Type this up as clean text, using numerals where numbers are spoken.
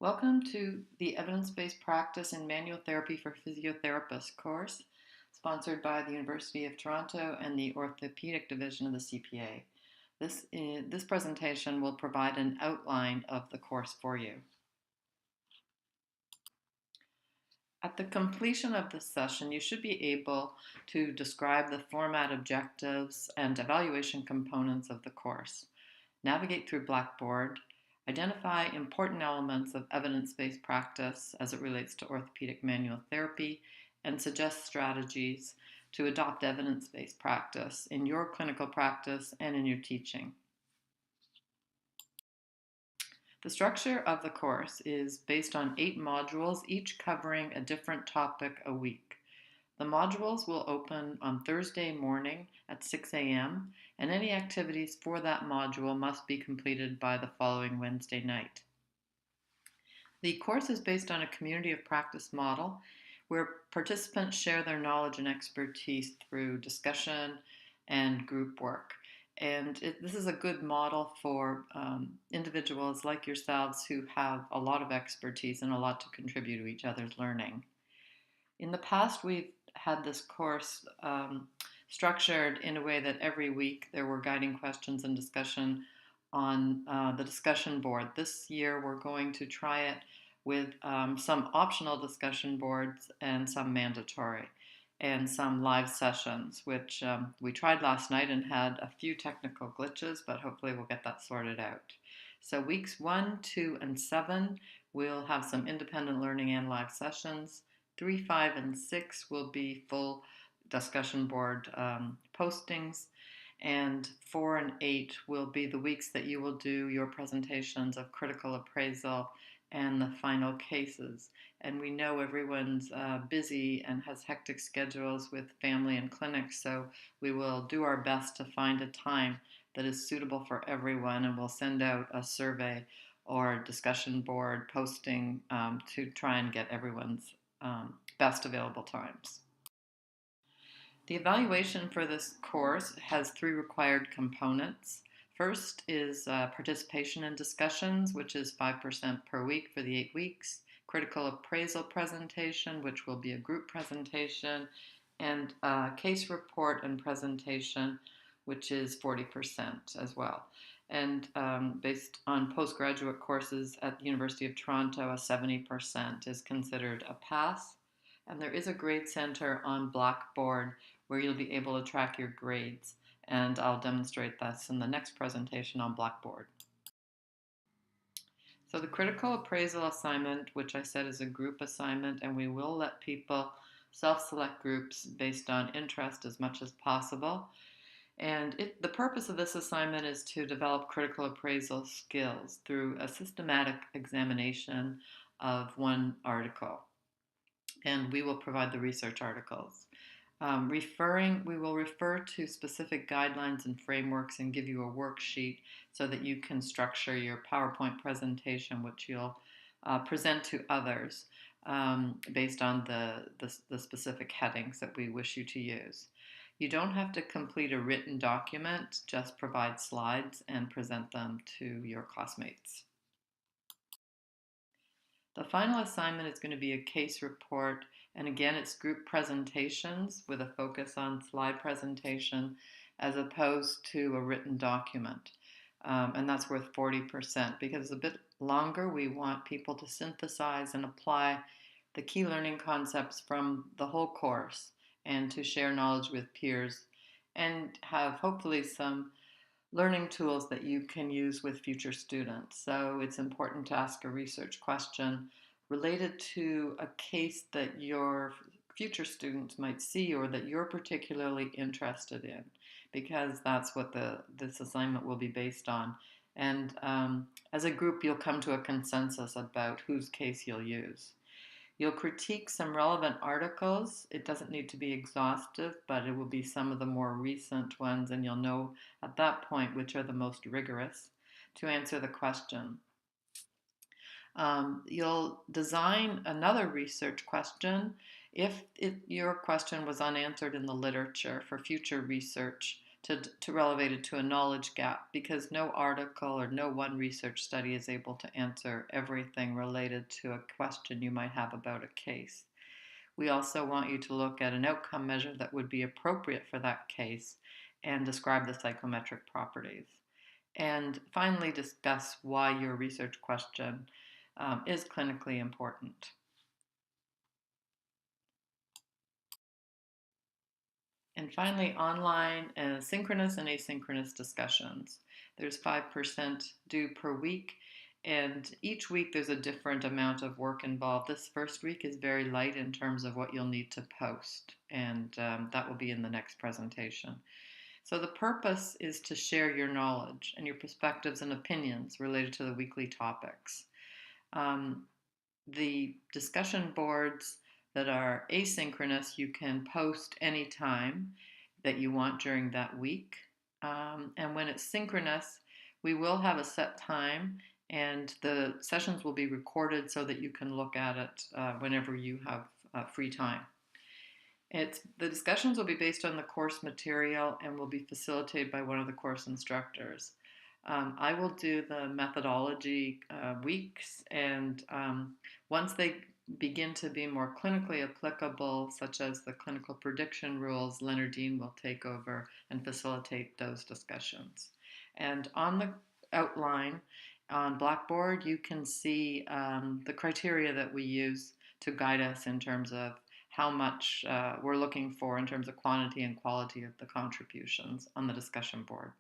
Welcome to the Evidence-Based Practice in Manual Therapy for Physiotherapists course, sponsored by the University of Toronto and the Orthopedic Division of the CPA. This presentation will provide an outline of the course for you. At the completion of this session, you should be able to describe the format, objectives, and evaluation components of the course, navigate through Blackboard, identify important elements of evidence-based practice as it relates to orthopedic manual therapy, and suggest strategies to adopt evidence-based practice in your clinical practice and in your teaching. The structure of the course is based on 8 modules, each covering a different topic a week. The modules will open on Thursday morning at 6 a.m., and any activities for that module must be completed by the following Wednesday night. The course is based on a community of practice model where participants share their knowledge and expertise through discussion and group work. And this is a good model for individuals like yourselves who have a lot of expertise and a lot to contribute to each other's learning. In the past, we've had this course structured in a way that every week there were guiding questions and discussion on the discussion board. This year we're going to try it with some optional discussion boards and some mandatory, and some live sessions, which we tried last night and had a few technical glitches, but hopefully we'll get that sorted out. So weeks 1, 2, and 7 we'll have some independent learning and live sessions. 3, 5, and 6 will be full discussion board postings, and 4 and 8 will be the weeks that you will do your presentations of critical appraisal and the final cases. And we know everyone's busy and has hectic schedules with family and clinics, so we will do our best to find a time that is suitable for everyone, and we'll send out a survey or discussion board posting to try and get everyone's best available times. The evaluation for this course has 3 required components. First is participation in discussions, which is 5% per week for the 8 weeks, critical appraisal presentation, which will be a group presentation, and case report and presentation, which is 40% as well. And based on postgraduate courses at the University of Toronto, a 70% is considered a pass. And there is a grade center on Blackboard where you'll be able to track your grades. And I'll demonstrate this in the next presentation on Blackboard. So the critical appraisal assignment, which I said is a group assignment, and we will let people self-select groups based on interest as much as possible. And the purpose of this assignment is to develop critical appraisal skills through a systematic examination of one article. And we will provide the research articles. We will refer to specific guidelines and frameworks and give you a worksheet so that you can structure your PowerPoint presentation, which you'll present to others based on the specific headings that we wish you to use. You don't have to complete a written document, just provide slides and present them to your classmates. The final assignment is going to be a case report, and again it's group presentations with a focus on slide presentation as opposed to a written document. And that's worth 40%. Because it's a bit longer, we want people to synthesize and apply the key learning concepts from the whole course and to share knowledge with peers and have hopefully some learning tools that you can use with future students. So it's important to ask a research question related to a case that your future students might see or that you're particularly interested in, because that's what this assignment will be based on. And as a group, you'll come to a consensus about whose case you'll use. You'll critique some relevant articles. It doesn't need to be exhaustive, but it will be some of the more recent ones, and you'll know at that point which are the most rigorous to answer the question. You'll design another research question if your question was unanswered in the literature for future research to relevate it to a knowledge gap, because no article or no one research study is able to answer everything related to a question you might have about a case. We also want you to look at an outcome measure that would be appropriate for that case and describe the psychometric properties. And finally, discuss why your research question is clinically important. And finally, online synchronous and asynchronous discussions. There's 5% due per week, and each week there's a different amount of work involved. This first week is very light in terms of what you'll need to post, and that will be in the next presentation. So the purpose is to share your knowledge and your perspectives and opinions related to the weekly topics. The discussion boards that are asynchronous, you can post anytime that you want during that week. And when it's synchronous, we will have a set time, and the sessions will be recorded so that you can look at it whenever you have free time. The discussions will be based on the course material and will be facilitated by one of the course instructors. I will do the methodology weeks, and once they begin to be more clinically applicable, such as the clinical prediction rules, Leonardine will take over and facilitate those discussions. And on the outline on Blackboard, you can see the criteria that we use to guide us in terms of how much we're looking for in terms of quantity and quality of the contributions on the discussion board.